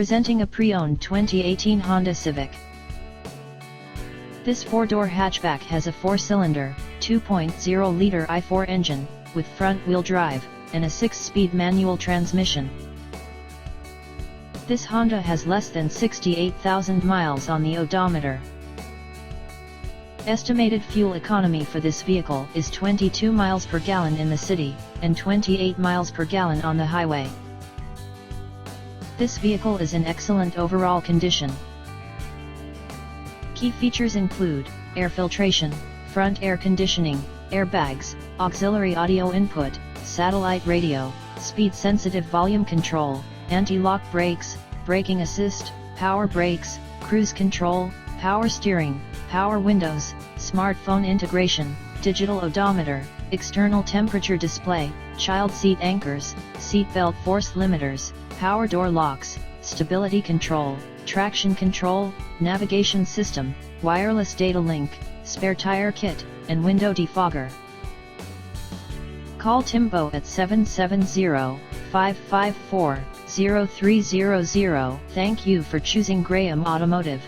Presenting a pre-owned 2018 Honda Civic. This four-door hatchback has a four-cylinder, 2.0-liter i4 engine, with front-wheel drive, and a 6-speed manual transmission. This Honda has less than 68,000 miles on the odometer. Estimated fuel economy for this vehicle is 22 miles per gallon in the city, and 28 miles per gallon on the highway. This vehicle is in excellent overall condition. Key features include air filtration, front air conditioning, airbags, auxiliary audio input, satellite radio, speed-sensitive volume control, anti-lock brakes, braking assist, power brakes, cruise control, power steering, power windows, smartphone integration, digital odometer, external temperature display, child seat anchors, seat belt force limiters, power door locks, stability control, traction control, navigation system, wireless data link, spare tire kit, and window defogger. Call Timbo at 770-554-0300. Thank you for choosing Graham Automotive.